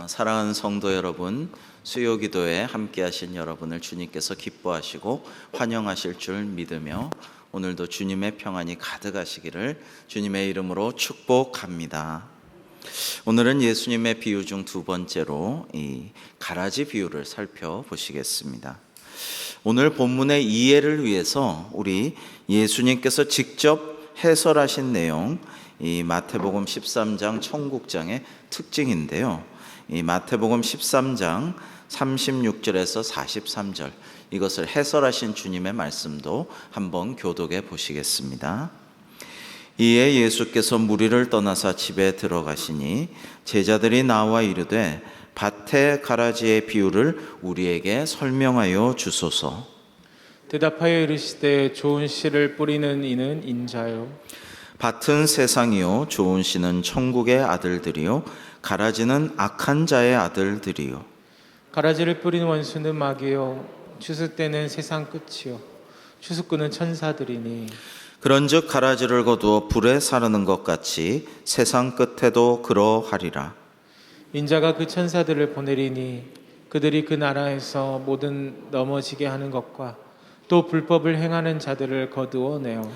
사랑하는 성도 여러분, 수요 기도에 함께 하신 여러분을 주님께서 기뻐하시고 환영하실 줄 믿으며 오늘도 주님의 평안이 가득하시기를 주님의 이름으로 축복합니다. 오늘은 예수님의 비유 중 두 번째로 이 가라지 비유를 살펴보시겠습니다. 오늘 본문의 이해를 위해서 우리 예수님께서 직접 해설하신 내용, 이 마태복음 13장 청국장의 특징인데요. 이 마태복음 13장 36절에서 43절, 이것을 해설하신 주님의 말씀도 한번 교독해 보시겠습니다. 이에 예수께서 무리를 떠나사 집에 들어가시니 제자들이 나와 이르되 밭의 가라지의 비유를 우리에게 설명하여 주소서. 대답하여 이르시되 좋은 씨를 뿌리는 이는 인자요 밭은 세상이요 좋은 씨는 천국의 아들들이요 가라지는 악한 자의 아들들이요. 가라지를 뿌리는 원수는 마귀요 추수 때는 세상 끝이요 추수꾼은 천사들이니 그런즉 가라지를 거두어 불에 사르는 것 같이 세상 끝에도 그러하리라. 인자가 그 천사들을 보내리니 그들이 그 나라에서 모든 넘어지게 하는 것과 또 불법을 행하는 자들을 거두어 내어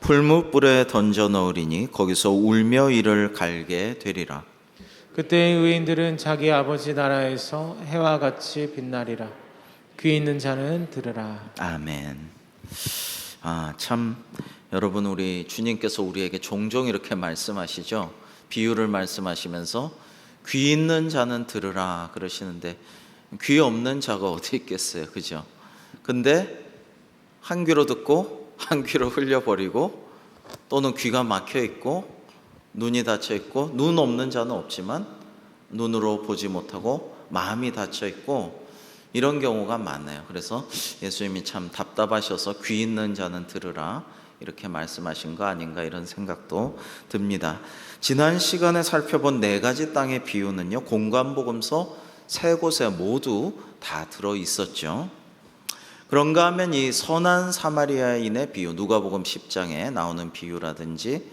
풀무불에 던져 넣으리니 거기서 울며 이를 갈게 되리라. 그때의 의인들은 자기 아버지 나라에서 해와 같이 빛나리라. 귀 있는 자는 들으라. 아멘. 참 여러분, 우리 주님께서 우리에게 종종 이렇게 말씀하시죠. 비유를 말씀하시면서 귀 있는 자는 들으라 그러시는데 귀 없는 자가 어디 있겠어요, 그죠? 근데 한 귀로 듣고 한 귀로 흘려버리고, 또는 귀가 막혀 있고 눈이 닫혀 있고, 눈 없는 자는 없지만 눈으로 보지 못하고 마음이 닫혀 있고, 이런 경우가 많아요. 그래서 예수님이 참 답답하셔서 귀 있는 자는 들으라 이렇게 말씀하신 거 아닌가, 이런 생각도 듭니다. 지난 시간에 살펴본 네 가지 땅의 비유는요, 공관복음서 세 곳에 모두 다 들어 있었죠. 그런가 하면 이 선한 사마리아인의 비유, 누가복음 10장에 나오는 비유라든지,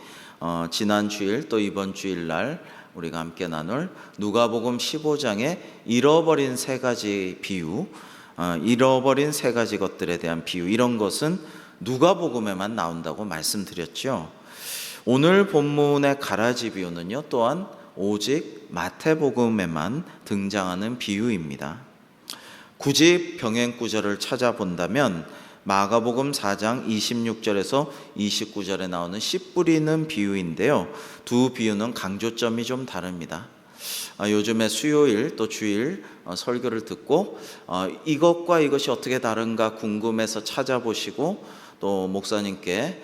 지난 주일 또 이번 주일날 우리가 함께 나눌 누가복음 15장에 잃어버린 세 가지 비유, 잃어버린 세 가지 것들에 대한 비유, 이런 것은 누가복음에만 나온다고 말씀드렸죠. 오늘 본문의 가라지 비유는요, 또한 오직 마태복음에만 등장하는 비유입니다. 굳이 병행 구절을 찾아본다면 마가복음 4장 26절에서 29절에 나오는 씨 뿌리는 비유인데요, 두 비유는 강조점이 좀 다릅니다. 요즘에 수요일 또 주일 설교를 듣고 이것과 이것이 어떻게 다른가 궁금해서 찾아보시고, 또 목사님께,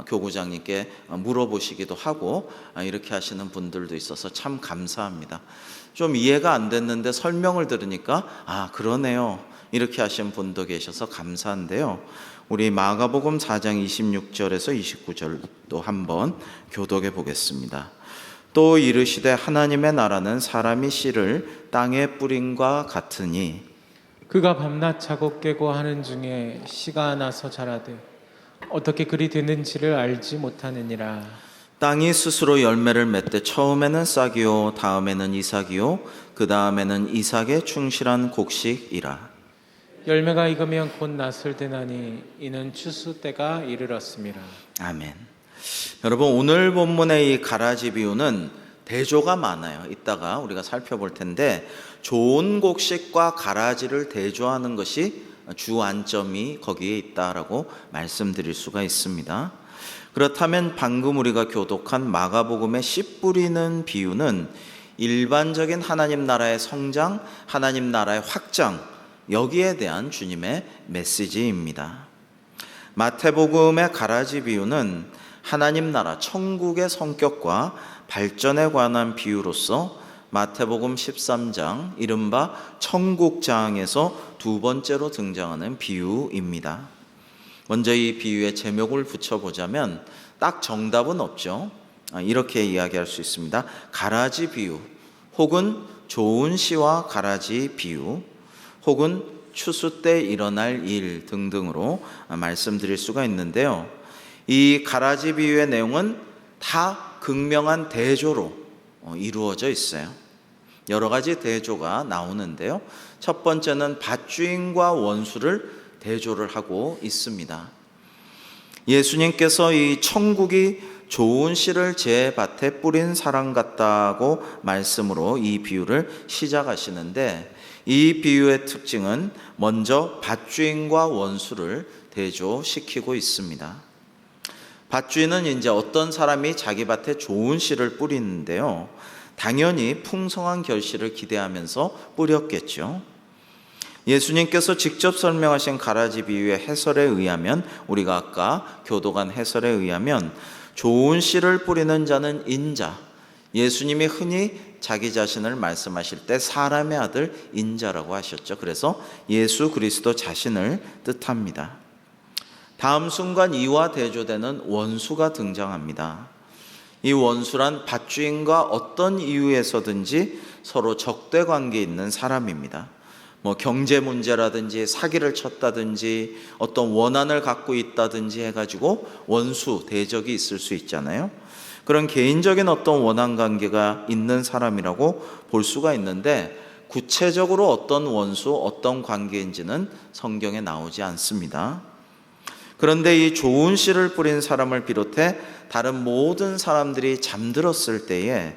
교구장님께 물어보시기도 하고, 이렇게 하시는 분들도 있어서 참 감사합니다. 좀 이해가 안 됐는데 설명을 들으니까 그러네요, 이렇게 하신 분도 계셔서 감사한데요. 우리 마가복음 4장 26절에서 29절도 한번 교독해 보겠습니다. 또 이르시되 하나님의 나라는 사람이 씨를 땅에 뿌림과 같으니 그가 밤낮 자고 깨고 하는 중에 씨가 나서 자라되 어떻게 그리 되는지를 알지 못하느니라. 땅이 스스로 열매를 맺되 처음에는 싹이요 다음에는 이삭이요 그 다음에는 이삭에 충실한 곡식이라. 열매가 익으면 곧 낫을 되나니 이는 추수 때가 이르렀음이라. 아멘. 여러분, 오늘 본문의 이 가라지 비유는 대조가 많아요. 이따가 우리가 살펴볼 텐데, 좋은 곡식과 가라지를 대조하는 것이 주 안점이 거기에 있다라고 말씀드릴 수가 있습니다. 그렇다면 방금 우리가 교독한 마가복음의 씨 뿌리는 비유는 일반적인 하나님 나라의 성장, 하나님 나라의 확장, 여기에 대한 주님의 메시지입니다. 마태복음의 가라지 비유는 하나님 나라 천국의 성격과 발전에 관한 비유로서 마태복음 13장, 이른바 천국장에서 두 번째로 등장하는 비유입니다. 먼저 이 비유에 제목을 붙여보자면 딱 정답은 없죠. 이렇게 이야기할 수 있습니다. 가라지 비유, 혹은 좋은 씨와 가라지 비유, 혹은 추수 때 일어날 일 등등으로 말씀드릴 수가 있는데요, 이 가라지 비유의 내용은 다 극명한 대조로 이루어져 있어요. 여러 가지 대조가 나오는데요. 첫 번째는 밭주인과 원수를 대조를 하고 있습니다. 예수님께서 이 천국이 좋은 씨를 제 밭에 뿌린 사람 같다고 말씀으로 이 비유를 시작하시는데, 이 비유의 특징은 먼저 밭주인과 원수를 대조시키고 있습니다. 밭주인은 이제 어떤 사람이 자기 밭에 좋은 씨를 뿌리는데요, 당연히 풍성한 결실을 기대하면서 뿌렸겠죠. 예수님께서 직접 설명하신 가라지 비유의 해설에 의하면, 우리가 아까 교도관 해설에 의하면 좋은 씨를 뿌리는 자는 인자, 예수님이 흔히 자기 자신을 말씀하실 때 사람의 아들 인자라고 하셨죠. 그래서 예수 그리스도 자신을 뜻합니다. 다음 순간 이와 대조되는 원수가 등장합니다. 이 원수란 밭주인과 어떤 이유에서든지 서로 적대 관계에 있는 사람입니다. 경제 문제라든지 사기를 쳤다든지 어떤 원한을 갖고 있다든지 해가지고 원수, 대적이 있을 수 있잖아요. 그런 개인적인 어떤 원한 관계가 있는 사람이라고 볼 수가 있는데, 구체적으로 어떤 원수, 어떤 관계인지는 성경에 나오지 않습니다. 그런데 이 좋은 씨를 뿌린 사람을 비롯해 다른 모든 사람들이 잠들었을 때에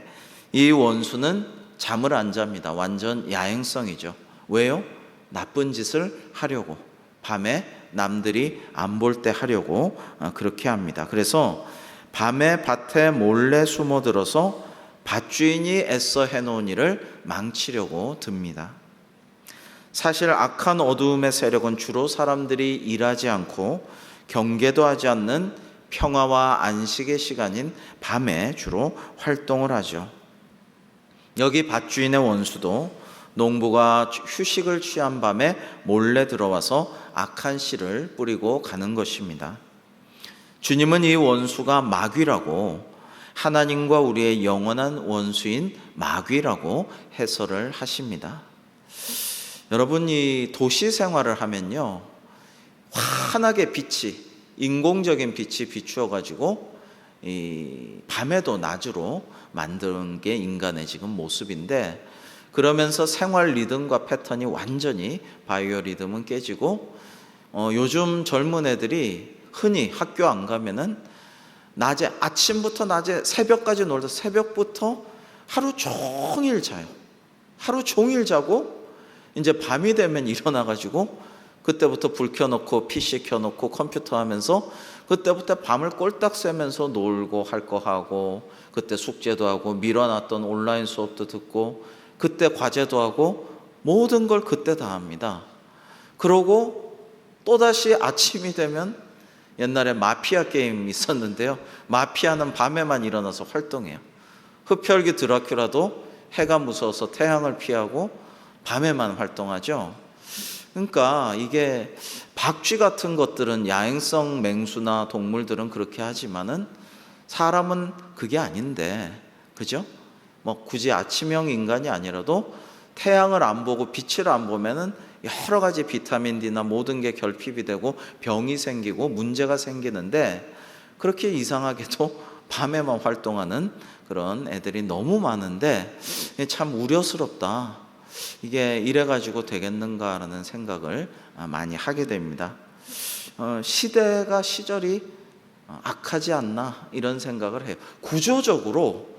이 원수는 잠을 안 잡니다. 완전 야행성이죠. 왜요? 나쁜 짓을 하려고, 밤에 남들이 안 볼 때 하려고 그렇게 합니다. 그래서 밤에 밭에 몰래 숨어들어서 밭주인이 애써 해놓은 일을 망치려고 듭니다. 사실 악한 어두움의 세력은 주로 사람들이 일하지 않고 경계도 하지 않는 평화와 안식의 시간인 밤에 주로 활동을 하죠. 여기 밭주인의 원수도 농부가 휴식을 취한 밤에 몰래 들어와서 악한 씨를 뿌리고 가는 것입니다. 주님은 이 원수가 마귀라고, 하나님과 우리의 영원한 원수인 마귀라고 해설을 하십니다. 여러분, 이 도시 생활을 하면요, 환하게 빛이, 인공적인 빛이 비추어가지고 이 밤에도 낮으로 만든 게 인간의 지금 모습인데, 그러면서 생활 리듬과 패턴이 완전히 바이오 리듬은 깨지고, 요즘 젊은 애들이 흔히 학교 안 가면은 낮에, 아침부터 낮에 새벽까지 놀다 새벽부터 하루 종일 자요. 하루 종일 자고 이제 밤이 되면 일어나가지고 그때부터 불 켜놓고 PC 켜놓고 컴퓨터 하면서 그때부터 밤을 꼴딱 새면서 놀고 할 거 하고, 그때 숙제도 하고 미뤄놨던 온라인 수업도 듣고 그때 과제도 하고 모든 걸 그때 다 합니다. 그러고 또다시 아침이 되면, 옛날에 마피아 게임 있었는데요, 마피아는 밤에만 일어나서 활동해요. 흡혈귀 드라큘라도 해가 무서워서 태양을 피하고 밤에만 활동하죠. 그러니까 이게 박쥐 같은 것들은, 야행성 맹수나 동물들은 그렇게 하지만은 사람은 그게 아닌데, 그죠? 굳이 아침형 인간이 아니라도 태양을 안 보고 빛을 안 보면은 여러 가지 비타민 D나 모든 게 결핍이 되고 병이 생기고 문제가 생기는데, 그렇게 이상하게도 밤에만 활동하는 그런 애들이 너무 많은데 참 우려스럽다. 이게 이래가지고 되겠는가라는 생각을 많이 하게 됩니다. 시대가, 시절이 악하지 않나 이런 생각을 해요. 구조적으로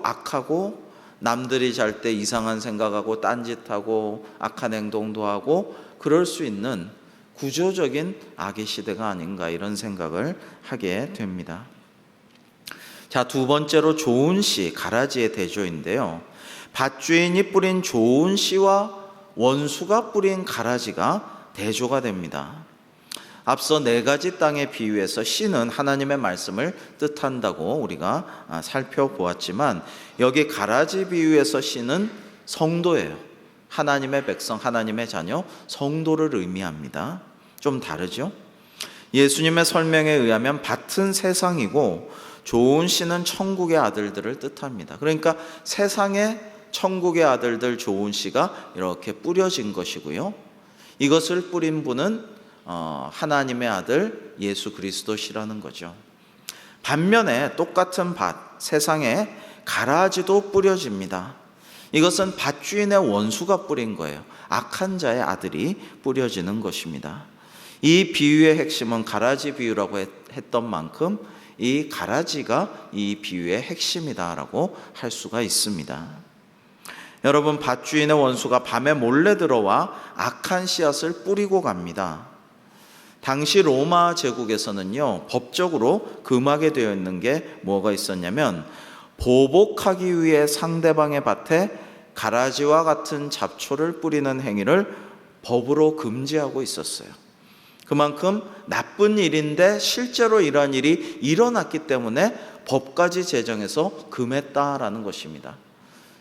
악하고, 남들이 잘 때 이상한 생각하고 딴짓하고 악한 행동도 하고 그럴 수 있는 구조적인 악의 시대가 아닌가, 이런 생각을 하게 됩니다. 자, 두 번째로 좋은 씨, 가라지의 대조인데요, 밭주인이 뿌린 좋은 씨와 원수가 뿌린 가라지가 대조가 됩니다. 앞서 네 가지 땅의 비유에서 씨는 하나님의 말씀을 뜻한다고 우리가 살펴보았지만, 여기 가라지 비유에서 씨는 성도예요. 하나님의 백성, 하나님의 자녀, 성도를 의미합니다. 좀 다르죠? 예수님의 설명에 의하면 밭은 세상이고 좋은 씨는 천국의 아들들을 뜻합니다. 그러니까 세상에 천국의 아들들 좋은 씨가 이렇게 뿌려진 것이고요, 이것을 뿌린 분은 하나님의 아들 예수 그리스도시라는 거죠. 반면에 똑같은 밭, 세상에 가라지도 뿌려집니다. 이것은 밭주인의 원수가 뿌린 거예요. 악한 자의 아들이 뿌려지는 것입니다. 이 비유의 핵심은 가라지 비유라고 했던 만큼 이 가라지가 이 비유의 핵심이다라고 할 수가 있습니다. 여러분, 밭주인의 원수가 밤에 몰래 들어와 악한 씨앗을 뿌리고 갑니다. 당시 로마 제국에서는요, 법적으로 금하게 되어 있는 게 뭐가 있었냐면, 보복하기 위해 상대방의 밭에 가라지와 같은 잡초를 뿌리는 행위를 법으로 금지하고 있었어요. 그만큼 나쁜 일인데 실제로 이러한 일이 일어났기 때문에 법까지 제정해서 금했다라는 것입니다.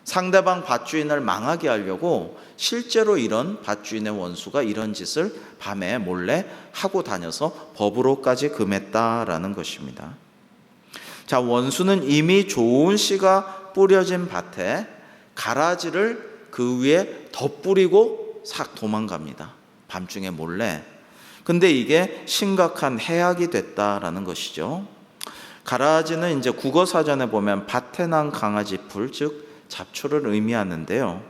상대방 밭주인을 망하게 하려고 실제로 이런 밭주인의 원수가 이런 짓을 밤에 몰래 하고 다녀서 법으로까지 금했다라는 것입니다. 자, 원수는 이미 좋은 씨가 뿌려진 밭에 가라지를 그 위에 덧뿌리고 싹 도망갑니다. 밤중에 몰래. 근데 이게 심각한 해악이 됐다라는 것이죠. 가라지는 이제 국어 사전에 보면 밭에 난 강아지 풀, 즉 잡초를 의미하는데요.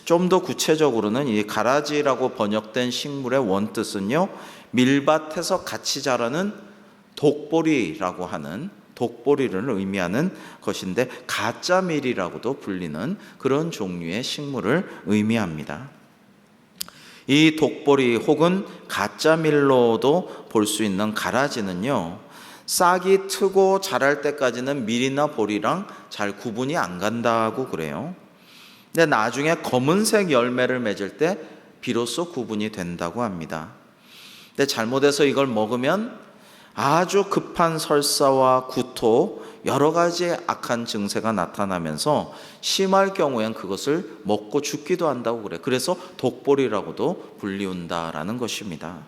좀 더 구체적으로는 이 가라지라고 번역된 식물의 원뜻은요, 밀밭에서 같이 자라는 독보리라고 하는 독보리를 의미하는 것인데, 가짜밀이라고도 불리는 그런 종류의 식물을 의미합니다. 이 독보리 혹은 가짜밀로도 볼 수 있는 가라지는요, 싹이 트고 자랄 때까지는 밀이나 보리랑 잘 구분이 안 간다고 그래요. 근데 나중에 검은색 열매를 맺을 때 비로소 구분이 된다고 합니다. 근데 잘못해서 이걸 먹으면 아주 급한 설사와 구토, 여러 가지 악한 증세가 나타나면서 심할 경우엔 그것을 먹고 죽기도 한다고 그래요. 그래서 독보리라고도 불리운다라는 것입니다.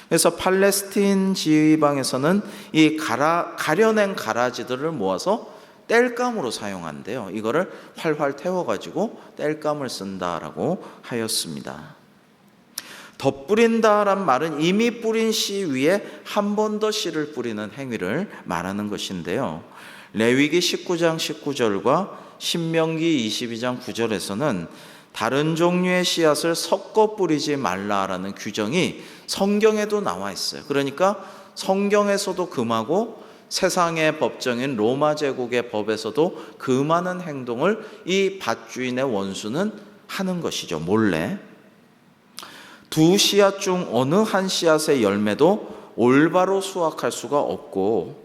그래서 팔레스틴 지방에서는 이 가려낸 가라지들을 모아서 땔감으로 사용한대요. 이거를 활활 태워가지고 땔감을 쓴다라고 하였습니다. 덧뿌린다란 말은 이미 뿌린 씨 위에 한 번 더 씨를 뿌리는 행위를 말하는 것인데요. 레위기 19장 19절과 신명기 22장 9절에서는 다른 종류의 씨앗을 섞어 뿌리지 말라라는 규정이 성경에도 나와 있어요. 그러니까 성경에서도 금하고 세상의 법정인 로마 제국의 법에서도 금하는 행동을 이 밭주인의 원수는 하는 것이죠. 몰래. 두 씨앗 중 어느 한 씨앗의 열매도 올바로 수확할 수가 없고,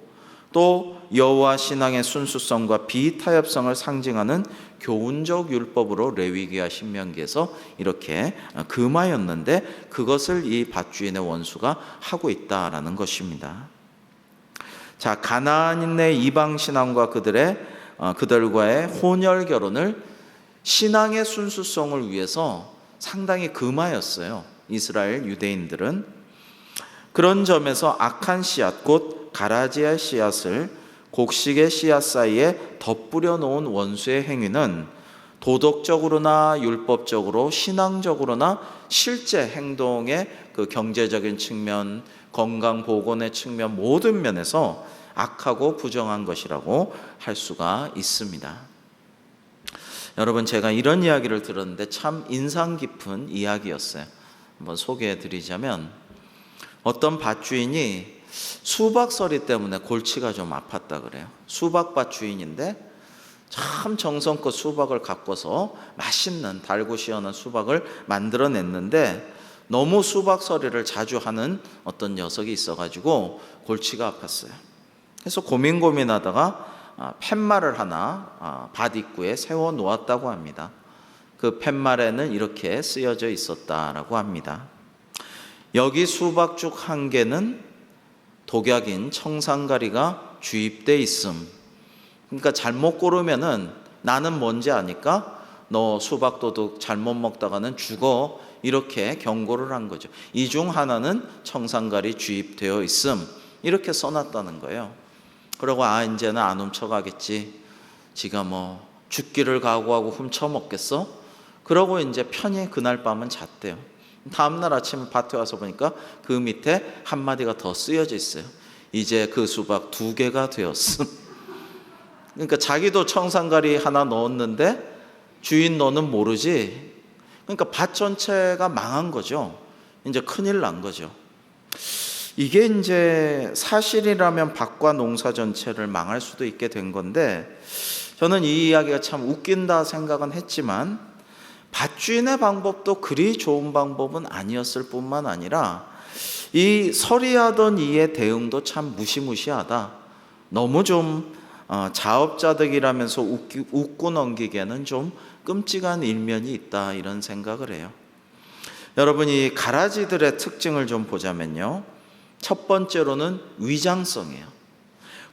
또 여호와 신앙의 순수성과 비타협성을 상징하는 교훈적 율법으로 레위기와 신명기에서 이렇게 금하였는데, 그것을 이 밭주인의 원수가 하고 있다라는 것입니다. 자, 가나안인의 이방 신앙과 그들과의 혼혈 결혼을 신앙의 순수성을 위해서 상당히 금하였어요. 이스라엘 유대인들은. 그런 점에서 악한 씨앗, 곧 가라지의 씨앗을 곡식의 씨앗 사이에 덧뿌려 놓은 원수의 행위는 도덕적으로나 율법적으로, 신앙적으로나 실제 행동의 그 경제적인 측면, 건강 보건의 측면, 모든 면에서 악하고 부정한 것이라고 할 수가 있습니다. 여러분, 제가 이런 이야기를 들었는데 참 인상 깊은 이야기였어요. 한번 소개해 드리자면, 어떤 밭주인이 수박서리 때문에 골치가 좀 아팠다 그래요. 수박밭 주인인데 참 정성껏 수박을 가꿔서 맛있는 달고 시원한 수박을 만들어냈는데, 너무 수박서리를 자주 하는 어떤 녀석이 있어가지고 골치가 아팠어요. 그래서 고민하다가 팻말을 하나 밭 입구에 세워 놓았다고 합니다. 그 팻말에는 이렇게 쓰여져 있었다라고 합니다. 여기 수박죽 한 개는 독약인 청산가리가 주입돼 있음. 그러니까 잘못 고르면은 나는 뭔지 아니까 너 수박도둑 잘못 먹다가는 죽어, 이렇게 경고를 한 거죠. 이 중 하나는 청산가리 주입되어 있음, 이렇게 써놨다는 거예요. 그러고 이제는 안 훔쳐가겠지, 지가 뭐 죽기를 각오하고 훔쳐먹겠어? 그러고 이제 편히 그날 밤은 잤대요. 다음날 아침에 밭에 와서 보니까 그 밑에 한마디가 더 쓰여져 있어요. 이제 그 수박 2개가 되었음. 그러니까 자기도 청산가리 하나 넣었는데 주인 너는 모르지. 그러니까 밭 전체가 망한 거죠. 이제 큰일 난 거죠. 이게 이제 사실이라면 밭과 농사 전체를 망할 수도 있게 된 건데, 저는 이 이야기가 참 웃긴다 생각은 했지만 밭주인의 방법도 그리 좋은 방법은 아니었을 뿐만 아니라 이 서리하던 이의 대응도 참 무시무시하다. 너무 좀 자업자득이라면서 웃고 넘기기에는 좀 끔찍한 일면이 있다, 이런 생각을 해요. 여러분, 이 가라지들의 특징을 좀 보자면요, 첫 번째로는 위장성이에요.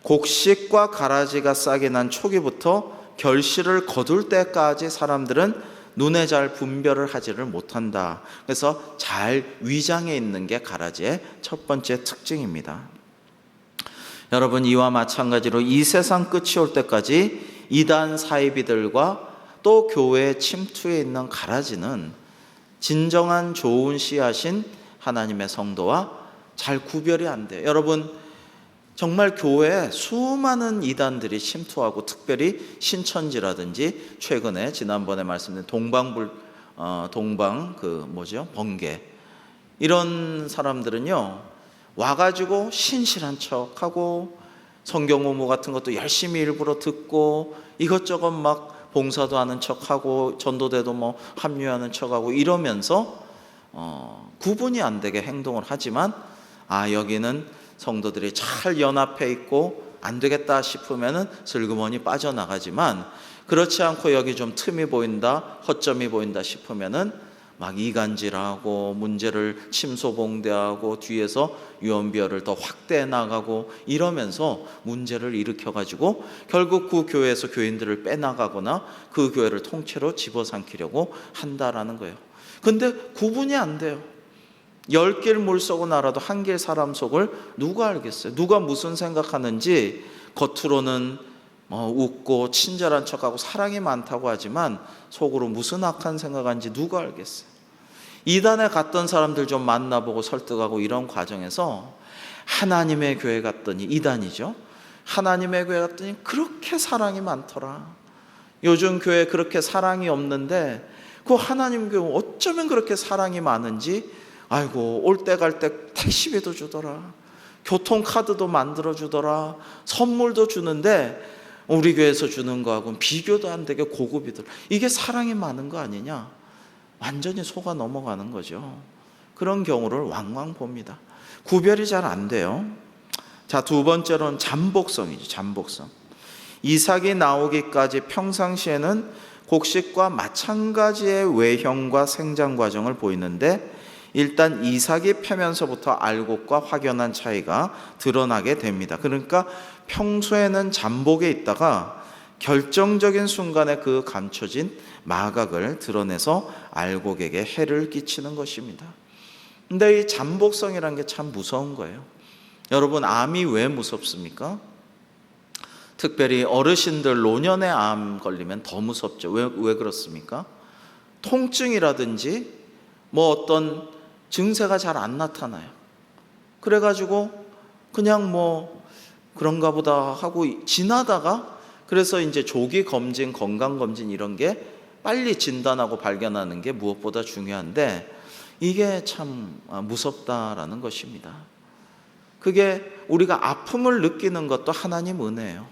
곡식과 가라지가 싹이 난 초기부터 결실을 거둘 때까지 사람들은 눈에 잘 분별을 하지를 못한다. 그래서 잘 위장해 있는 게 가라지의 첫 번째 특징입니다. 여러분, 이와 마찬가지로 이 세상 끝이 올 때까지 이단 사이비들과 또 교회에 침투해 있는 가라지는 진정한 좋은 씨앗인 하나님의 성도와 잘 구별이 안 돼요. 여러분, 정말 교회에 수많은 이단들이 침투하고, 특별히 신천지라든지 최근에 지난번에 말씀드린 번개, 이런 사람들은요, 와가지고 신실한 척하고 성경 공부 같은 것도 열심히 일부러 듣고 이것저것 막 봉사도 하는 척하고 전도대도 뭐 합류하는 척하고 이러면서 구분이 안 되게 행동을 하지만, 여기는 성도들이 잘 연합해 있고 안 되겠다 싶으면은 슬그머니 빠져나가지만, 그렇지 않고 여기 좀 틈이 보인다, 허점이 보인다 싶으면은 막 이간질하고 문제를 침소봉대하고 뒤에서 유언비어를 더 확대해 나가고 이러면서 문제를 일으켜가지고 결국 그 교회에서 교인들을 빼나가거나 그 교회를 통째로 집어삼키려고 한다라는 거예요. 근데 구분이 안 돼요. 10길 물속은 알아도 한 길 사람 속을 누가 알겠어요? 누가 무슨 생각하는지 겉으로는 웃고 친절한 척하고 사랑이 많다고 하지만 속으로 무슨 악한 생각하는지 누가 알겠어요? 이단에 갔던 사람들 좀 만나보고 설득하고 이런 과정에서 하나님의 교회 갔더니, 이단이죠, 하나님의 교회 갔더니 그렇게 사랑이 많더라. 요즘 교회 그렇게 사랑이 없는데 그 하나님 교회 어쩌면 그렇게 사랑이 많은지, 아이고 올 때 갈 때 택시비도 주더라, 교통카드도 만들어주더라, 선물도 주는데 우리 교회에서 주는 거하고는 비교도 안 되게 고급이더라. 이게 사랑이 많은 거 아니냐? 완전히 속아 넘어가는 거죠. 그런 경우를 왕왕 봅니다. 구별이 잘 안 돼요. 자, 두 번째로는 잠복성이죠. 잠복성. 이삭이 나오기까지 평상시에는 곡식과 마찬가지의 외형과 생장 과정을 보이는데, 일단 이삭이 펴면서부터 알곡과 확연한 차이가 드러나게 됩니다. 그러니까 평소에는 잠복에 있다가 결정적인 순간에 그 감춰진 마각을 드러내서 알곡에게 해를 끼치는 것입니다. 근데 이 잠복성이라는 게 참 무서운 거예요. 여러분, 암이 왜 무섭습니까? 특별히 어르신들, 노년의 암 걸리면 더 무섭죠. 왜 그렇습니까? 통증이라든지 뭐 어떤 증세가 잘 안 나타나요. 그래가지고 그냥 뭐 그런가 보다 하고 지나다가, 그래서 이제 조기 검진, 건강 검진 이런 게 빨리 진단하고 발견하는 게 무엇보다 중요한데, 이게 참 무섭다라는 것입니다. 그게 우리가 아픔을 느끼는 것도 하나님 은혜예요.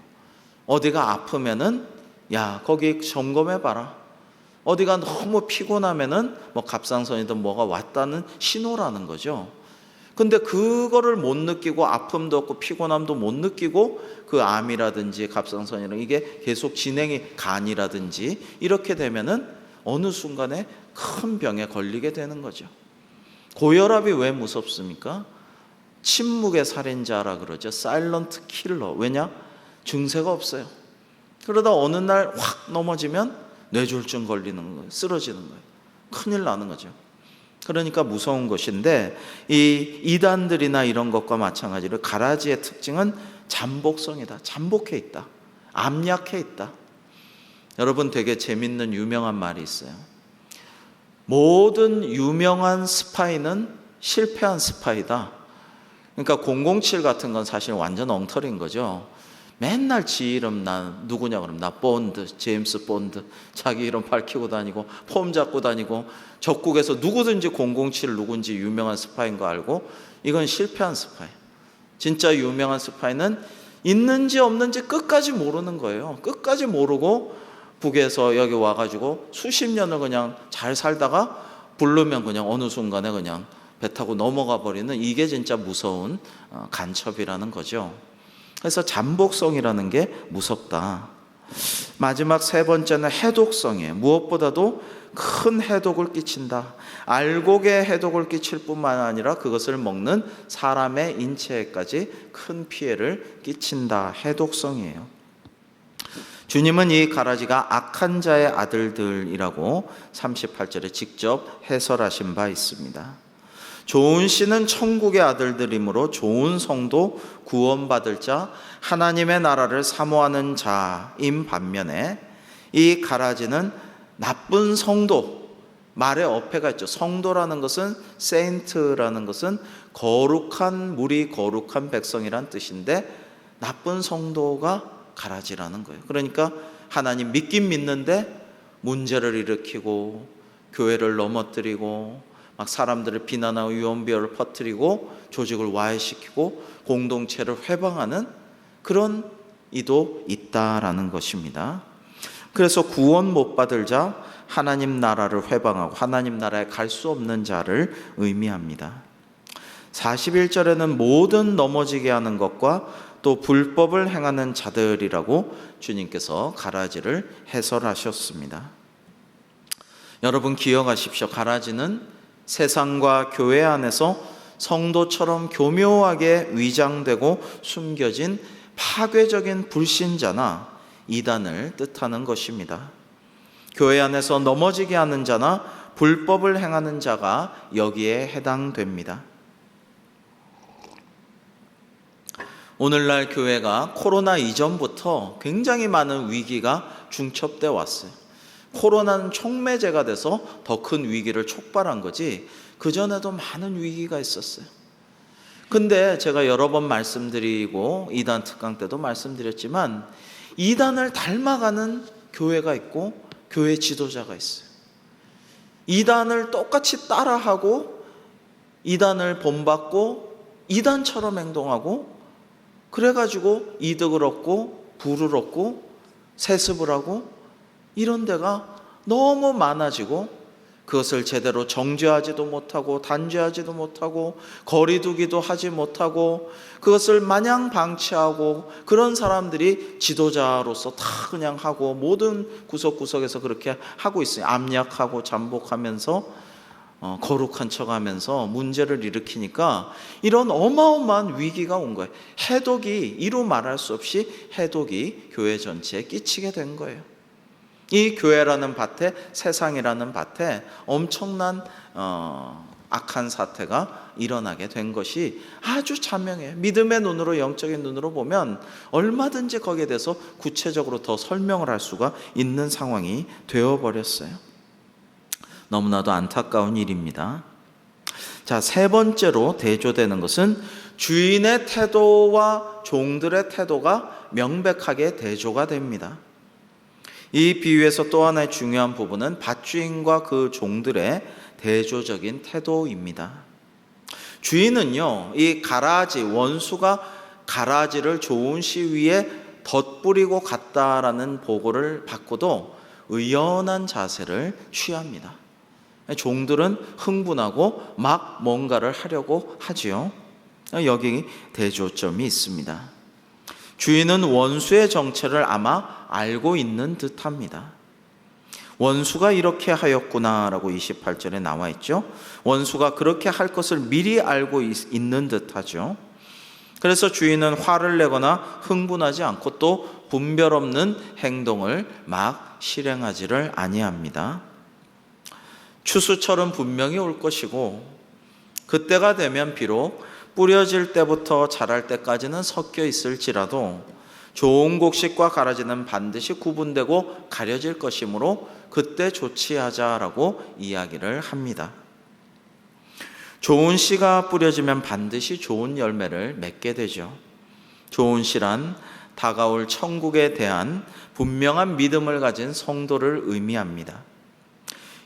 어디가 아프면은 야 거기 점검해봐라, 어디가 너무 피곤하면은 뭐 갑상선이든 뭐가 왔다는 신호라는 거죠. 근데 그거를 못 느끼고 아픔도 없고 피곤함도 못 느끼고 그 암이라든지 갑상선이라든지 이게 계속 진행이, 간이라든지 이렇게 되면은 어느 순간에 큰 병에 걸리게 되는 거죠. 고혈압이 왜 무섭습니까? 침묵의 살인자라 그러죠. 사일런트 킬러. 왜냐? 증세가 없어요. 그러다 어느 날 확 넘어지면 뇌졸중 걸리는 거예요. 쓰러지는 거예요. 큰일 나는 거죠. 그러니까 무서운 것인데, 이 이단들이나 이런 것과 마찬가지로 가라지의 특징은 잠복성이다. 잠복해 있다. 암약해 있다. 여러분, 되게 재밌는 유명한 말이 있어요. 모든 유명한 스파이는 실패한 스파이다. 그러니까 007 같은 건 사실 완전 엉터리인 거죠. 맨날 지 이름 나 누구냐 그러면 나 본드, 제임스 본드, 자기 이름 밝히고 다니고 폼 잡고 다니고 적국에서 누구든지 007 누군지 유명한 스파이인 거 알고 이건 실패한 스파이. 진짜 유명한 스파이는 있는지 없는지 끝까지 모르는 거예요. 끝까지 모르고 북에서 여기 와가지고 수십 년을 그냥 잘 살다가 부르면 그냥 어느 순간에 그냥 배 타고 넘어가 버리는 이게 진짜 무서운 간첩이라는 거죠. 그래서 잠복성이라는 게 무섭다. 마지막 세 번째는 해독성이에요. 무엇보다도 큰 해독을 끼친다. 알곡에 해독을 끼칠 뿐만 아니라 그것을 먹는 사람의 인체에까지 큰 피해를 끼친다. 해독성이에요. 주님은 이 가라지가 악한 자의 아들들이라고 38절에 직접 해설하신 바 있습니다. 좋은 씨는 천국의 아들들이므로 좋은 성도, 구원받을 자, 하나님의 나라를 사모하는 자인 반면에 이 가라지는 나쁜 성도, 말에 어폐가 있죠. 성도라는 것은 세인트라는 것은 거룩한 무리, 거룩한 백성이란 뜻인데 나쁜 성도가 가라지라는 거예요. 그러니까 하나님 믿긴 믿는데 문제를 일으키고 교회를 넘어뜨리고 막 사람들을 비난하고 유언비어를 퍼뜨리고 조직을 와해시키고 공동체를 회방하는 그런 이도 있다라는 것입니다. 그래서 구원 못 받을 자, 하나님 나라를 회방하고 하나님 나라에 갈 수 없는 자를 의미합니다. 41절에는 모든 넘어지게 하는 것과 또 불법을 행하는 자들이라고 주님께서 가라지를 해설하셨습니다. 여러분 기억하십시오. 가라지는 세상과 교회 안에서 성도처럼 교묘하게 위장되고 숨겨진 파괴적인 불신자나 이단을 뜻하는 것입니다. 교회 안에서 넘어지게 하는 자나 불법을 행하는 자가 여기에 해당됩니다. 오늘날 교회가 코로나 이전부터 굉장히 많은 위기가 중첩돼 왔어요. 코로나는 촉매제가 돼서 더 큰 위기를 촉발한 거지 그전에도 많은 위기가 있었어요. 근데 제가 여러 번 말씀드리고 이단 특강 때도 말씀드렸지만 이단을 닮아가는 교회가 있고 교회 지도자가 있어요. 이단을 똑같이 따라하고 이단을 본받고 이단처럼 행동하고 그래가지고 이득을 얻고 부를 얻고 세습을 하고 이런 데가 너무 많아지고 그것을 제대로 정죄하지도 못하고 단죄하지도 못하고 거리두기도 하지 못하고 그것을 마냥 방치하고 그런 사람들이 지도자로서 다 그냥 하고 모든 구석구석에서 그렇게 하고 있어요. 압력하고 잠복하면서 거룩한 척하면서 문제를 일으키니까 이런 어마어마한 위기가 온 거예요. 해독이 이루 말할 수 없이 해독이 교회 전체에 끼치게 된 거예요. 이 교회라는 밭에 세상이라는 밭에 엄청난 악한 사태가 일어나게 된 것이 아주 자명해요. 믿음의 눈으로 영적인 눈으로 보면 얼마든지 거기에 대해서 구체적으로 더 설명을 할 수가 있는 상황이 되어버렸어요. 너무나도 안타까운 일입니다. 자, 세 번째로 대조되는 것은 주인의 태도와 종들의 태도가 명백하게 대조가 됩니다. 이 비유에서 또 하나의 중요한 부분은 밭주인과 그 종들의 대조적인 태도입니다. 주인은요, 이 가라지, 원수가 가라지를 좋은 씨 위에 덧뿌리고 갔다라는 보고를 받고도 의연한 자세를 취합니다. 종들은 흥분하고 막 뭔가를 하려고 하지요. 여기 대조점이 있습니다. 주인은 원수의 정체를 아마 알고 있는 듯합니다. 원수가 이렇게 하였구나라고 28절에 나와 있죠. 원수가 그렇게 할 것을 미리 알고 있는 듯하죠. 그래서 주인은 화를 내거나 흥분하지 않고 또 분별 없는 행동을 막 실행하지를 아니합니다. 추수철은 분명히 올 것이고 그때가 되면 비록 뿌려질 때부터 자랄 때까지는 섞여 있을지라도 좋은 곡식과 가라지는 반드시 구분되고 가려질 것이므로 그때 조치하자라고 이야기를 합니다. 좋은 씨가 뿌려지면 반드시 좋은 열매를 맺게 되죠. 좋은 씨란 다가올 천국에 대한 분명한 믿음을 가진 성도를 의미합니다.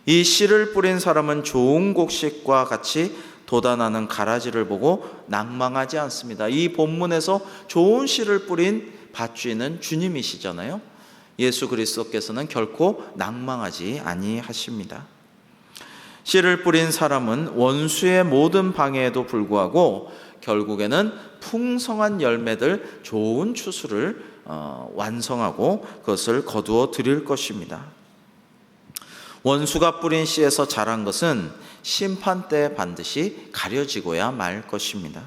이 씨를 뿌린 사람은 좋은 곡식과 같이 돋아나는 가라지를 보고 낭망하지 않습니다. 이 본문에서 좋은 씨를 뿌린 밭주인은 주님이시잖아요. 예수 그리스도께서는 결코 낭망하지 아니하십니다. 씨를 뿌린 사람은 원수의 모든 방해에도 불구하고 결국에는 풍성한 열매들, 좋은 추수를 완성하고 그것을 거두어 드릴 것입니다. 원수가 뿌린 씨에서 자란 것은 심판 때 반드시 가려지고야 말 것입니다.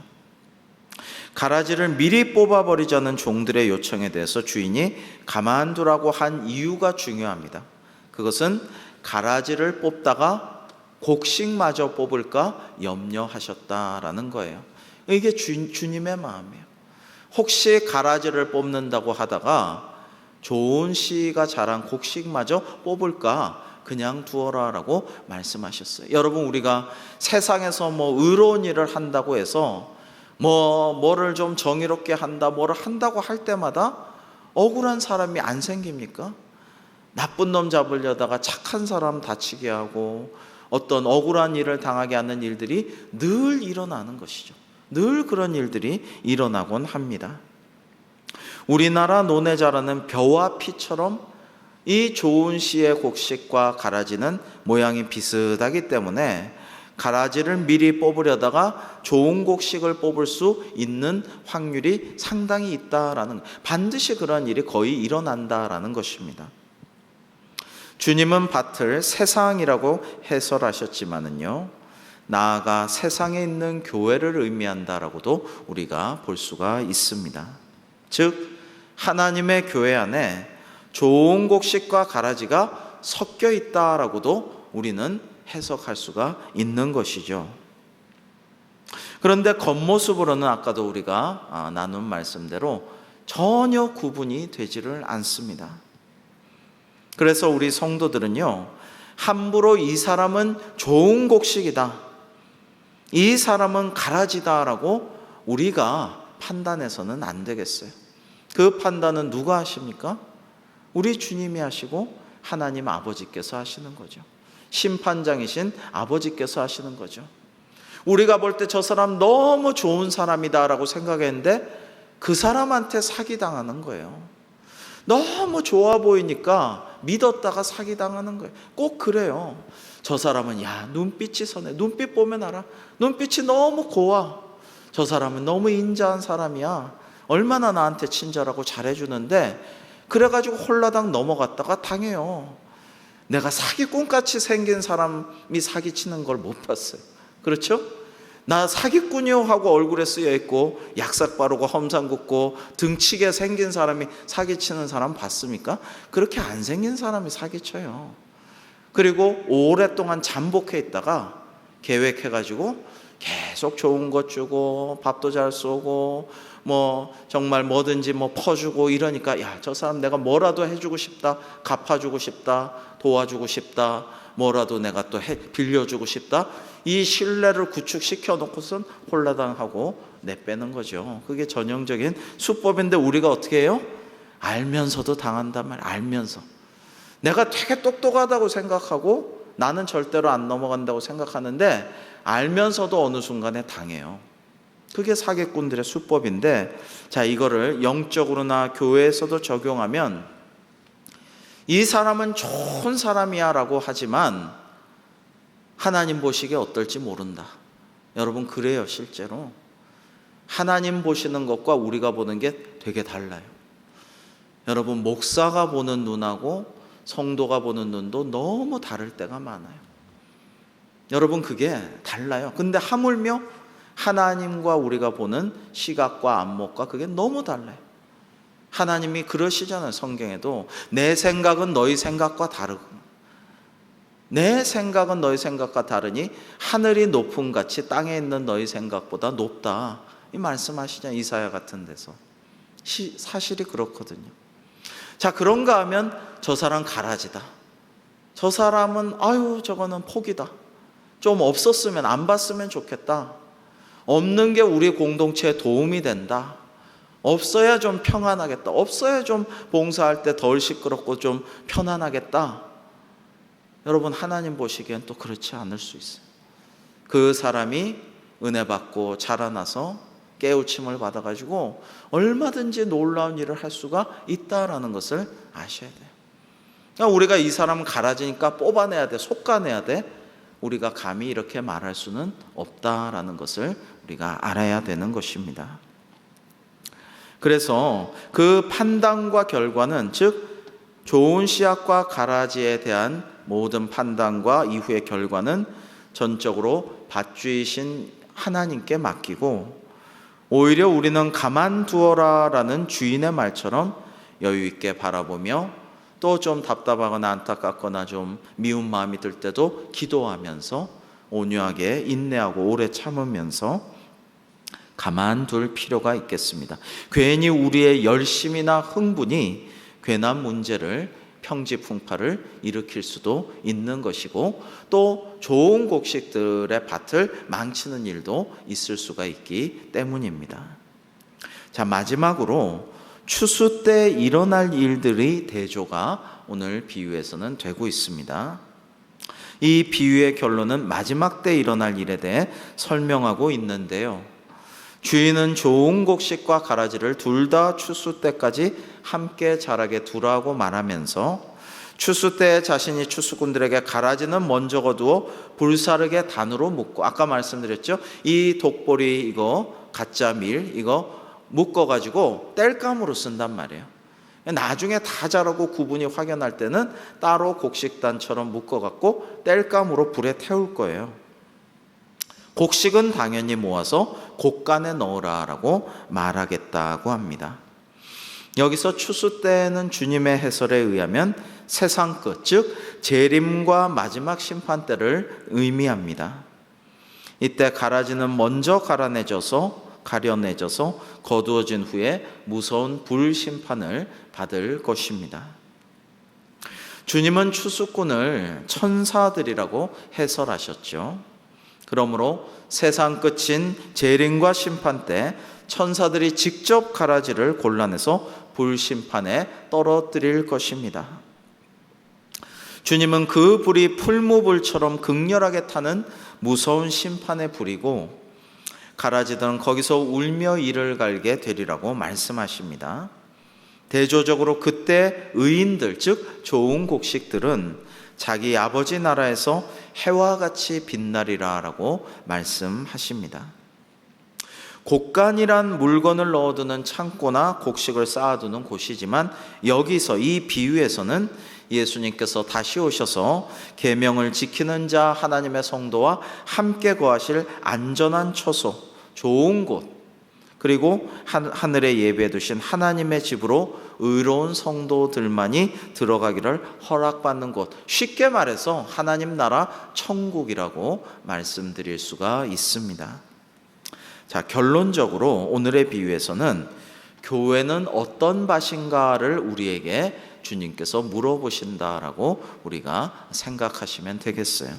가라지를 미리 뽑아버리자는 종들의 요청에 대해서 주인이 가만두라고 한 이유가 중요합니다. 그것은 가라지를 뽑다가 곡식마저 뽑을까 염려하셨다라는 거예요. 이게 주님의 마음이에요. 혹시 가라지를 뽑는다고 하다가 좋은 씨가 자란 곡식마저 뽑을까 그냥 두어라라고 말씀하셨어요. 여러분, 우리가 세상에서 의로운 일을 한다고 해서 뭐를 좀 정의롭게 한다, 뭐를 한다고 할 때마다 억울한 사람이 안 생깁니까? 나쁜 놈 잡으려다가 착한 사람 다치게 하고 어떤 억울한 일을 당하게 하는 일들이 늘 일어나는 것이죠. 늘 그런 일들이 일어나곤 합니다. 우리나라 논에 자라는 벼와 피처럼 이 좋은 씨의 곡식과 가라지는 모양이 비슷하기 때문에 가라지를 미리 뽑으려다가 좋은 곡식을 뽑을 수 있는 확률이 상당히 있다라는, 반드시 그런 일이 거의 일어난다라는 것입니다. 주님은 밭을 세상이라고 해설하셨지만은요, 나아가 세상에 있는 교회를 의미한다라고도 우리가 볼 수가 있습니다. 즉, 하나님의 교회 안에 좋은 곡식과 가라지가 섞여 있다라고도 우리는 해석할 수가 있는 것이죠. 그런데 겉모습으로는 아까도 우리가 나눈 말씀대로 전혀 구분이 되지를 않습니다. 그래서 우리 성도들은요, 함부로 이 사람은 좋은 곡식이다, 이 사람은 가라지다라고 우리가 판단해서는 안 되겠어요. 그 판단은 누가 하십니까? 우리 주님이 하시고 하나님 아버지께서 하시는 거죠. 심판장이신 아버지께서 하시는 거죠. 우리가 볼 때 저 사람 너무 좋은 사람이다라고 생각했는데 그 사람한테 사기당하는 거예요. 너무 좋아 보이니까 믿었다가 사기당하는 거예요. 꼭 그래요. 저 사람은 눈빛이 선해. 눈빛 보면 알아. 눈빛이 너무 고와. 저 사람은 너무 인자한 사람이야. 얼마나 나한테 친절하고 잘해주는데 그래가지고 홀라당 넘어갔다가 당해요. 내가 사기꾼같이 생긴 사람이 사기치는 걸 못 봤어요. 그렇죠? 나 사기꾼이요 하고 얼굴에 쓰여있고 약삭 바르고 험상 긋고 등치게 생긴 사람이 사기치는 사람 봤습니까? 그렇게 안 생긴 사람이 사기쳐요. 그리고 오랫동안 잠복해 있다가 계획해가지고 계속 좋은 것 주고 밥도 잘 쏘고 정말 뭐든지 퍼주고 이러니까 저 사람 내가 뭐라도 해주고 싶다, 갚아주고 싶다, 도와주고 싶다, 뭐라도 내가 또 빌려주고 싶다, 이 신뢰를 구축시켜 놓고선 홀라당하고 내빼는 거죠. 그게 전형적인 수법인데 우리가 어떻게 해요? 알면서도 당한단 말이에요. 알면서 내가 되게 똑똑하다고 생각하고 나는 절대로 안 넘어간다고 생각하는데 알면서도 어느 순간에 당해요. 그게 사기꾼들의 수법인데, 자, 이거를 영적으로나 교회에서도 적용하면 이 사람은 좋은 사람이야 라고 하지만 하나님 보시기에 어떨지 모른다. 여러분, 그래요. 실제로 하나님 보시는 것과 우리가 보는 게 되게 달라요. 여러분, 목사가 보는 눈하고 성도가 보는 눈도 너무 다를 때가 많아요. 여러분, 그게 달라요. 근데 하물며 하나님과 우리가 보는 시각과 안목과 그게 너무 달라요. 하나님이 그러시잖아요. 성경에도 내 생각은 너희 생각과 다르고 내 생각은 너희 생각과 다르니 하늘이 높음 같이 땅에 있는 너희 생각보다 높다, 이 말씀하시잖아요. 이사야 같은 데서. 사실이 그렇거든요. 자, 그런가 하면 저 사람 가라지다, 저 사람은 저거는 포기다, 좀 없었으면 안 봤으면 좋겠다, 없는 게 우리 공동체에 도움이 된다, 없어야 좀 평안하겠다. 없어야 좀 봉사할 때 덜 시끄럽고 좀 편안하겠다. 여러분, 하나님 보시기엔 또 그렇지 않을 수 있어요. 그 사람이 은혜 받고 자라나서 깨우침을 받아가지고 얼마든지 놀라운 일을 할 수가 있다라는 것을 아셔야 돼요. 그러니까 우리가 이 사람은 가라지니까 뽑아내야 돼, 솎아내야 돼, 우리가 감히 이렇게 말할 수는 없다라는 것을 우리가 알아야 되는 것입니다. 그래서 그 판단과 결과는, 즉 좋은 씨앗과 가라지에 대한 모든 판단과 이후의 결과는 전적으로 밭주이신 하나님께 맡기고, 오히려 우리는 가만두어라라는 주인의 말처럼 여유 있게 바라보며 또 좀 답답하거나 안타깝거나 좀 미운 마음이 들 때도 기도하면서 온유하게 인내하고 오래 참으면서 가만둘 필요가 있겠습니다. 괜히 우리의 열심이나 흥분이 괜한 문제를, 평지풍파를 일으킬 수도 있는 것이고, 또 좋은 곡식들의 밭을 망치는 일도 있을 수가 있기 때문입니다. 자, 마지막으로 추수 때 일어날 일들의 대조가 오늘 비유에서는 되고 있습니다. 이 비유의 결론은 마지막 때 일어날 일에 대해 설명하고 있는데요. 주인은 좋은 곡식과 가라지를 둘 다 추수 때까지 함께 자라게 두라고 말하면서, 추수 때 자신이 추수꾼들에게 가라지는 먼저 거두어 불사르게 단으로 묶고, 아까 말씀드렸죠, 이 독보리 이거 가짜 밀 이거 묶어가지고 땔감으로 쓴단 말이에요. 나중에 다 자라고 구분이 확연할 때는 따로 곡식단처럼 묶어갖고 땔감으로 불에 태울 거예요. 곡식은 당연히 모아서 곡간에 넣으라라고 말하겠다고 합니다. 여기서 추수 때는 주님의 해설에 의하면 세상 끝, 즉 재림과 마지막 심판 때를 의미합니다. 이때 가라지는 먼저 가려내져서 거두어진 후에 무서운 불심판을 받을 것입니다. 주님은 추수꾼을 천사들이라고 해설하셨죠. 그러므로 세상 끝인 재림과 심판 때 천사들이 직접 가라지를 골라내서 불심판에 떨어뜨릴 것입니다. 주님은 그 불이 풀무불처럼 극렬하게 타는 무서운 심판의 불이고, 가라지들은 거기서 울며 이를 갈게 되리라고 말씀하십니다. 대조적으로 그때 의인들, 즉 좋은 곡식들은 자기 아버지 나라에서 해와 같이 빛나리라 라고 말씀하십니다. 곡간이란 물건을 넣어두는 창고나 곡식을 쌓아두는 곳이지만, 여기서 이 비유에서는 예수님께서 다시 오셔서 계명을 지키는 자 하나님의 성도와 함께 거하실 안전한 처소, 좋은 곳, 그리고 하늘에 예배해 두신 하나님의 집으로 의로운 성도들만이 들어가기를 허락받는 곳, 쉽게 말해서 하나님 나라 천국이라고 말씀드릴 수가 있습니다. 자, 결론적으로 오늘의 비유에서는 교회는 어떤 밭인가를 우리에게 주님께서 물어보신다라고 우리가 생각하시면 되겠어요.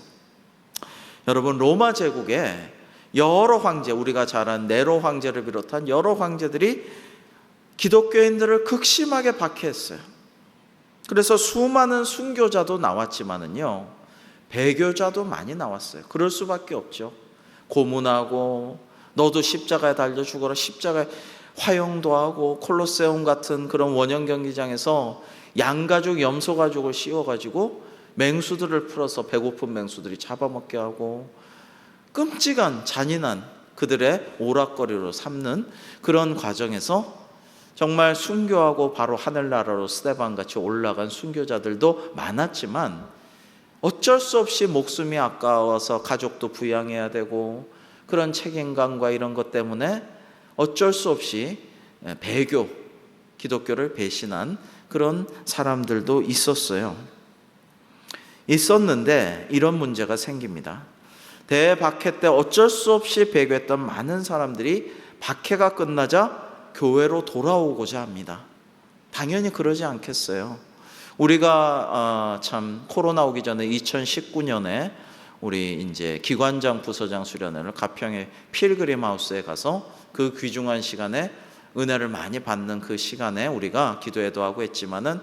여러분, 로마 제국에 여러 황제, 우리가 잘 아는 네로 황제를 비롯한 여러 황제들이 기독교인들을 극심하게 박해했어요. 그래서 수많은 순교자도 나왔지만은요, 배교자도 많이 나왔어요. 그럴 수밖에 없죠. 고문하고 너도 십자가에 달려 죽어라, 십자가에 화형도 하고, 콜로세움 같은 그런 원형 경기장에서 양가죽, 염소가죽을 씌워가지고 맹수들을 풀어서 배고픈 맹수들이 잡아먹게 하고, 끔찍한 잔인한 그들의 오락거리로 삼는 그런 과정에서 정말 순교하고 바로 하늘나라로 스데반같이 올라간 순교자들도 많았지만, 어쩔 수 없이 목숨이 아까워서 가족도 부양해야 되고 그런 책임감과 이런 것 때문에 어쩔 수 없이 배교, 기독교를 배신한 그런 사람들도 있었는데 이런 문제가 생깁니다. 대박해 때 어쩔 수 없이 배교했던 많은 사람들이 박해가 끝나자 교회로 돌아오고자 합니다. 당연히 그러지 않겠어요. 우리가 참 코로나 오기 전에 2019년에 우리 이제 기관장 부서장 수련회를 가평의 필그림 하우스에 가서 그 귀중한 시간에 은혜를 많이 받는 그 시간에 우리가 기도회도 하고 했지만은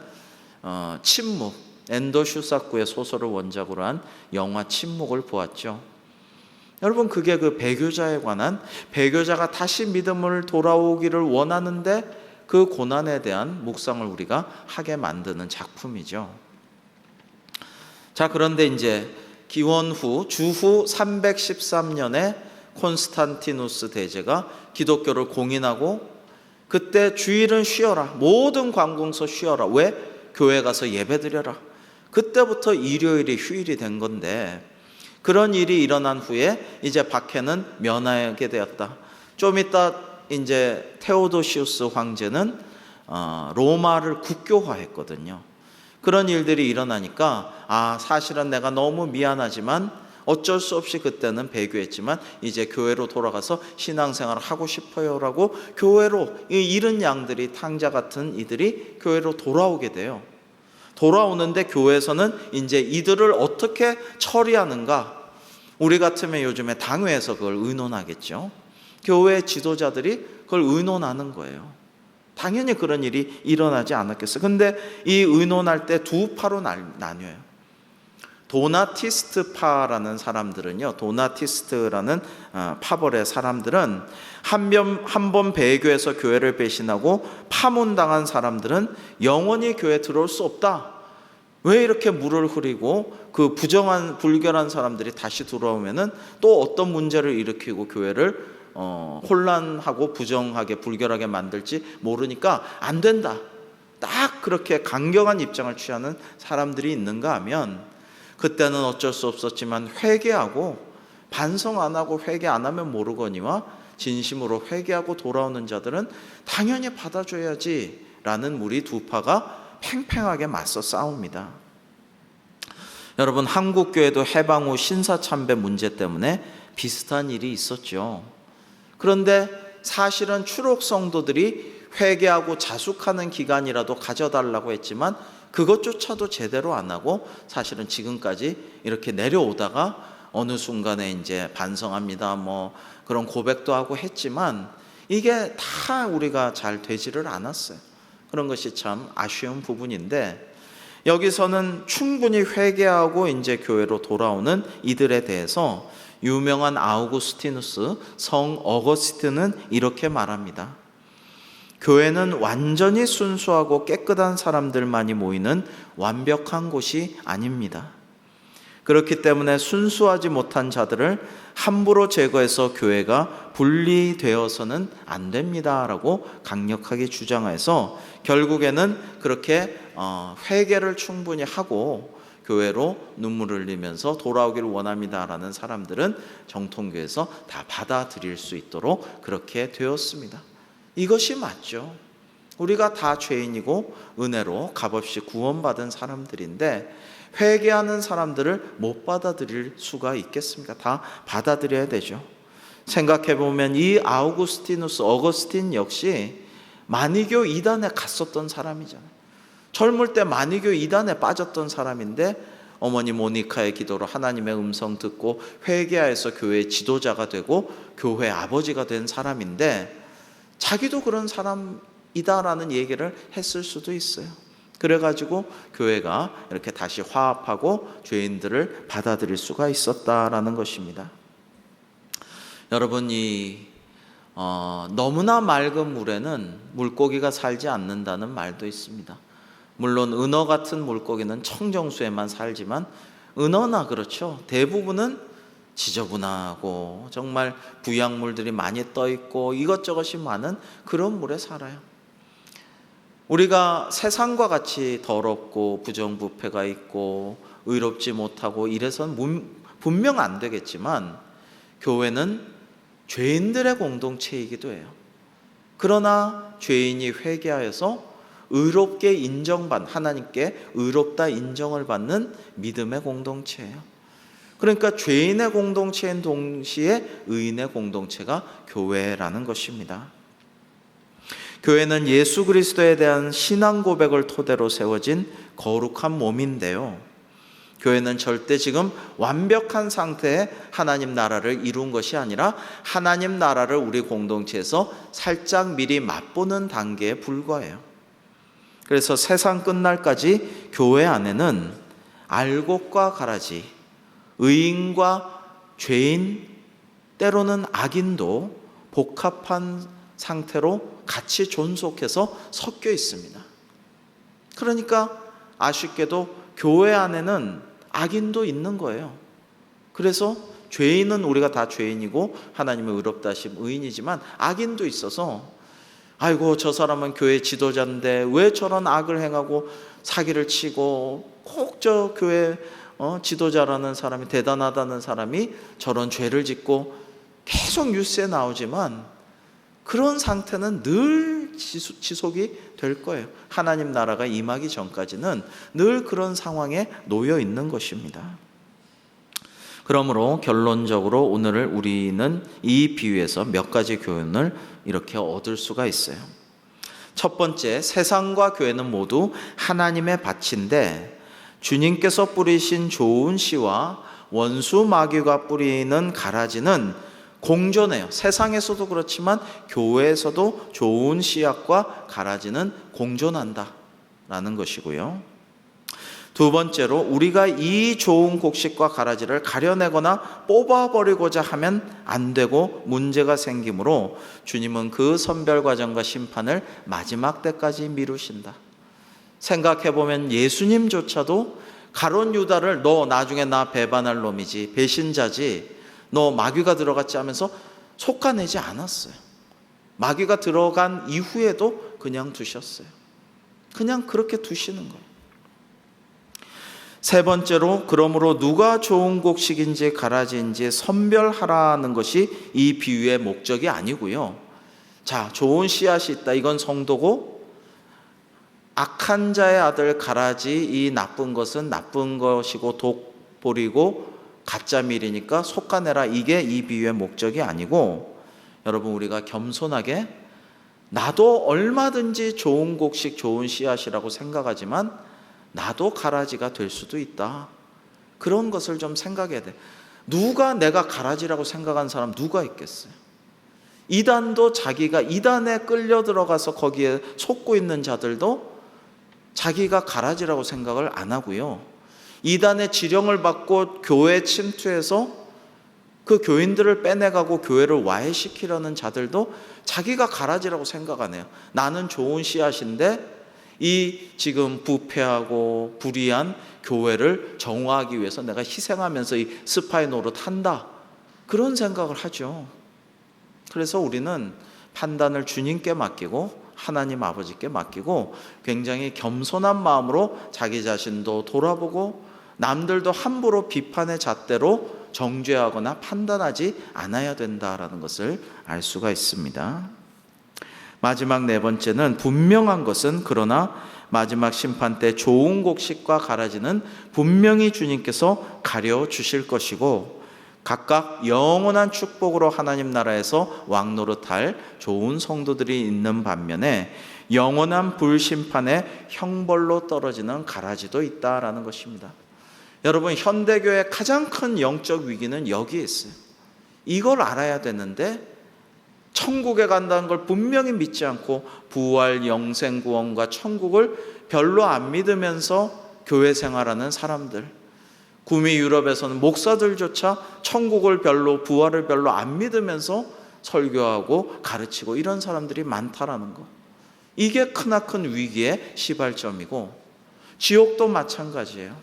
침묵, 엔도 슈사쿠의 소설을 원작으로 한 영화 침묵을 보았죠. 여러분, 그게 그 배교자에 관한, 배교자가 다시 믿음을 돌아오기를 원하는데 그 고난에 대한 묵상을 우리가 하게 만드는 작품이죠. 자, 그런데 이제 기원 후 주후 313년에 콘스탄티누스 대제가 기독교를 공인하고, 그때 주일은 쉬어라, 모든 관공서 쉬어라. 왜? 교회 가서 예배드려라. 그때부터 일요일이 휴일이 된 건데, 그런 일이 일어난 후에 이제 박해는 면하게 되었다. 좀 이따 이제 테오도시우스 황제는 로마를 국교화했거든요. 그런 일들이 일어나니까 사실은 내가 너무 미안하지만 어쩔 수 없이 그때는 배교했지만 이제 교회로 돌아가서 신앙생활을 하고 싶어요라고 교회로, 이 잃은 양들이, 탕자 같은 이들이 교회로 돌아오게 돼요. 돌아오는데 교회에서는 이제 이들을 어떻게 처리하는가? 우리 같으면 요즘에 당회에서 그걸 의논하겠죠. 교회 지도자들이 그걸 의논하는 거예요. 당연히 그런 일이 일어나지 않았겠어요. 근데 이 의논할 때 두 파로 나뉘어요. 도나티스트파라는 사람들은요, 도나티스트라는 파벌의 사람들은 한 번 배교해서 교회를 배신하고 파문당한 사람들은 영원히 교회에 들어올 수 없다. 왜 이렇게 물을 흐리고 그 부정한, 불결한 사람들이 다시 들어오면은 또 어떤 문제를 일으키고 교회를 혼란하고 부정하게, 불결하게 만들지 모르니까 안 된다. 딱 그렇게 강경한 입장을 취하는 사람들이 있는가 하면, 그때는 어쩔 수 없었지만 회개하고, 반성 안 하고 회개 안 하면 모르거니와 진심으로 회개하고 돌아오는 자들은 당연히 받아줘야지 라는 우리 두 파가 팽팽하게 맞서 싸웁니다. 여러분, 한국교회도 해방 후 신사참배 문제 때문에 비슷한 일이 있었죠. 그런데 사실은 추록 성도들이 회개하고 자숙하는 기간이라도 가져달라고 했지만 그것조차도 제대로 안 하고 사실은 지금까지 이렇게 내려오다가 어느 순간에 이제 반성합니다, 뭐 그런 고백도 하고 했지만 이게 다 우리가 잘 되지를 않았어요. 그런 것이 참 아쉬운 부분인데, 여기서는 충분히 회개하고 이제 교회로 돌아오는 이들에 대해서 유명한 아우구스티누스, 성 어거스틴은 이렇게 말합니다. 교회는 완전히 순수하고 깨끗한 사람들만이 모이는 완벽한 곳이 아닙니다. 그렇기 때문에 순수하지 못한 자들을 함부로 제거해서 교회가 분리되어서는 안 됩니다라고 강력하게 주장해서 결국에는 그렇게 회개를 충분히 하고 교회로 눈물을 흘리면서 돌아오기를 원합니다라는 사람들은 정통교회에서 다 받아들일 수 있도록 그렇게 되었습니다. 이것이 맞죠. 우리가 다 죄인이고 은혜로 값없이 구원받은 사람들인데 회개하는 사람들을 못 받아들일 수가 있겠습니까? 다 받아들여야 되죠. 생각해보면 이 아우구스티누스, 어거스틴 역시 마니교 이단에 갔었던 사람이잖아요. 젊을 때 마니교 이단에 빠졌던 사람인데 어머니 모니카의 기도로 하나님의 음성 듣고 회개하여서 교회의 지도자가 되고 교회 아버지가 된 사람인데 자기도 그런 사람이다라는 얘기를 했을 수도 있어요. 그래가지고 교회가 이렇게 다시 화합하고 죄인들을 받아들일 수가 있었다라는 것입니다. 여러분, 너무나 맑은 물에는 물고기가 살지 않는다는 말도 있습니다. 물론 은어 같은 물고기는 청정수에만 살지만 은어나 그렇죠, 대부분은 지저분하고 정말 부양물들이 많이 떠 있고 이것저것이 많은 그런 물에 살아요. 우리가 세상과 같이 더럽고 부정부패가 있고 의롭지 못하고 이래서는 분명 안 되겠지만 교회는 죄인들의 공동체이기도 해요. 그러나 죄인이 회개하여서 의롭게 인정받는, 하나님께 의롭다 인정을 받는 믿음의 공동체예요. 그러니까 죄인의 공동체인 동시에 의인의 공동체가 교회라는 것입니다. 교회는 예수 그리스도에 대한 신앙 고백을 토대로 세워진 거룩한 몸인데요, 교회는 절대 지금 완벽한 상태의 하나님 나라를 이룬 것이 아니라 하나님 나라를 우리 공동체에서 살짝 미리 맛보는 단계에 불과해요. 그래서 세상 끝날까지 교회 안에는 알곡과 가라지, 의인과 죄인, 때로는 악인도 복합한 상태로 같이 존속해서 섞여 있습니다. 그러니까 아쉽게도 교회 안에는 악인도 있는 거예요. 그래서 죄인은 우리가 다 죄인이고 하나님의 의롭다 하심 의인이지만 악인도 있어서 아이고 저 사람은 교회 지도자인데 왜 저런 악을 행하고 사기를 치고 꼭 저 교회 지도자라는 사람이 대단하다는 사람이 저런 죄를 짓고 계속 뉴스에 나오지만 그런 상태는 늘 지속이 될 거예요. 하나님 나라가 임하기 전까지는 늘 그런 상황에 놓여 있는 것입니다. 그러므로 결론적으로 오늘 우리는 이 비유에서 몇 가지 교훈을 이렇게 얻을 수가 있어요. 첫 번째, 세상과 교회는 모두 하나님의 밭인데 주님께서 뿌리신 좋은 씨와 원수 마귀가 뿌리는 가라지는 공존해요. 세상에서도 그렇지만 교회에서도 좋은 씨앗과 가라지는 공존한다 라는 것이고요. 두 번째로 우리가 이 좋은 곡식과 가라지를 가려내거나 뽑아버리고자 하면 안 되고 문제가 생기므로 주님은 그 선별 과정과 심판을 마지막 때까지 미루신다. 생각해보면 예수님조차도 가룟 유다를 너 나중에 나 배반할 놈이지, 배신자지, 너 마귀가 들어갔지 하면서 속아내지 않았어요. 마귀가 들어간 이후에도 그냥 두셨어요. 그냥 그렇게 두시는 거예요. 세 번째로 그러므로 누가 좋은 곡식인지 가라지인지 선별하라는 것이 이 비유의 목적이 아니고요. 자, 좋은 씨앗이 있다. 이건 성도고 악한 자의 아들 가라지, 이 나쁜 것은 나쁜 것이고 독보리고 가짜 밀이니까 속아내라. 이게 이 비유의 목적이 아니고 여러분 우리가 겸손하게 나도 얼마든지 좋은 곡식 좋은 씨앗이라고 생각하지만 나도 가라지가 될 수도 있다. 그런 것을 좀 생각해야 돼. 누가 내가 가라지라고 생각하는 사람 누가 있겠어요? 이단도 자기가 이단에 끌려 들어가서 거기에 속고 있는 자들도 자기가 가라지라고 생각을 안 하고요. 이단의 지령을 받고 교회 침투해서 그 교인들을 빼내가고 교회를 와해시키려는 자들도 자기가 가라지라고 생각 안 해요. 나는 좋은 씨앗인데 이 지금 부패하고 불의한 교회를 정화하기 위해서 내가 희생하면서 이 스파이 노릇한다. 그런 생각을 하죠. 그래서 우리는 판단을 주님께 맡기고 하나님 아버지께 맡기고 굉장히 겸손한 마음으로 자기 자신도 돌아보고 남들도 함부로 비판의 잣대로 정죄하거나 판단하지 않아야 된다라는 것을 알 수가 있습니다. 마지막 네 번째는 분명한 것은 그러나 마지막 심판 때 좋은 곡식과 가라지는 분명히 주님께서 가려주실 것이고 각각 영원한 축복으로 하나님 나라에서 왕노릇할 좋은 성도들이 있는 반면에 영원한 불심판에 형벌로 떨어지는 가라지도 있다라는 것입니다. 여러분 현대교회의 가장 큰 영적 위기는 여기에 있어요. 이걸 알아야 되는데 천국에 간다는 걸 분명히 믿지 않고 부활, 영생, 구원과 천국을 별로 안 믿으면서 교회 생활하는 사람들, 구미 유럽에서는 목사들조차 천국을 별로, 부활을 별로 안 믿으면서 설교하고 가르치고 이런 사람들이 많다라는 거. 이게 크나큰 위기의 시발점이고 지옥도 마찬가지예요.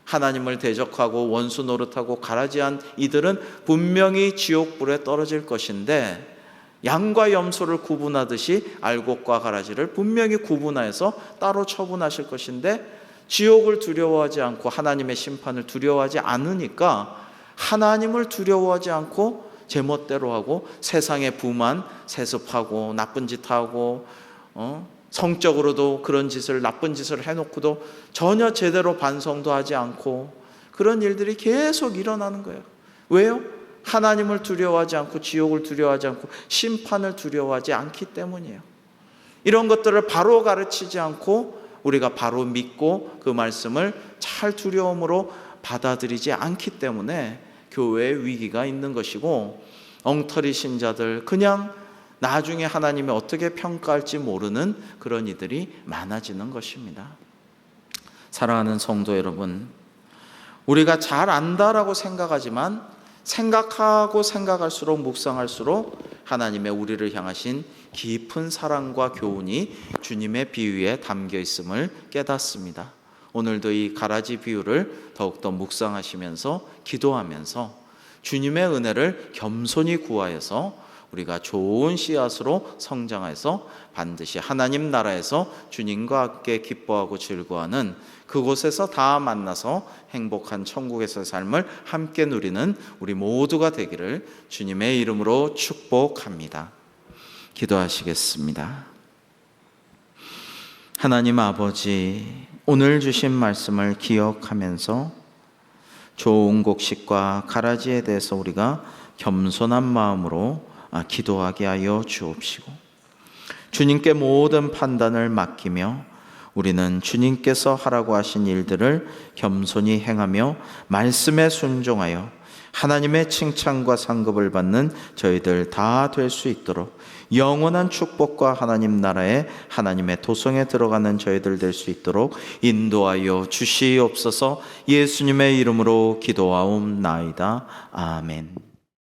하나님을 대적하고 원수 노릇하고 가라지한 이들은 분명히 지옥불에 떨어질 것인데 양과 염소를 구분하듯이 알곡과 가라지를 분명히 구분해서 따로 처분하실 것인데 지옥을 두려워하지 않고 하나님의 심판을 두려워하지 않으니까 하나님을 두려워하지 않고 제멋대로 하고 세상에 부만 세습하고 나쁜 짓 하고 성적으로도 그런 짓을 나쁜 짓을 해놓고도 전혀 제대로 반성도 하지 않고 그런 일들이 계속 일어나는 거예요. 왜요? 하나님을 두려워하지 않고 지옥을 두려워하지 않고 심판을 두려워하지 않기 때문이에요. 이런 것들을 바로 가르치지 않고 우리가 바로 믿고 그 말씀을 잘 살 두려움으로 받아들이지 않기 때문에 교회의 위기가 있는 것이고, 엉터리 신자들, 그냥 나중에 하나님이 어떻게 평가할지 모르는 그런 이들이 많아지는 것입니다. 사랑하는 성도 여러분, 우리가 잘 안다라고 생각하지만 생각하고 생각할수록 묵상할수록 하나님의 우리를 향하신 깊은 사랑과 교훈이 주님의 비유에 담겨 있음을 깨닫습니다. 오늘도 이 가라지 비유를 더욱더 묵상하시면서 기도하면서 주님의 은혜를 겸손히 구하여서 우리가 좋은 씨앗으로 성장해서 반드시 하나님 나라에서 주님과 함께 기뻐하고 즐거워하는 그곳에서 다 만나서 행복한 천국에서의 삶을 함께 누리는 우리 모두가 되기를 주님의 이름으로 축복합니다. 기도하시겠습니다. 하나님 아버지, 오늘 주신 말씀을 기억하면서 좋은 곡식과 가라지에 대해서 우리가 겸손한 마음으로 기도하게 하여 주옵시고, 주님께 모든 판단을 맡기며 우리는 주님께서 하라고 하신 일들을 겸손히 행하며 말씀에 순종하여 하나님의 칭찬과 상급을 받는 저희들 다 될 수 있도록 영원한 축복과 하나님 나라에 하나님의 도성에 들어가는 저희들 될 수 있도록 인도하여 주시옵소서. 예수님의 이름으로 기도하옵나이다. 아멘.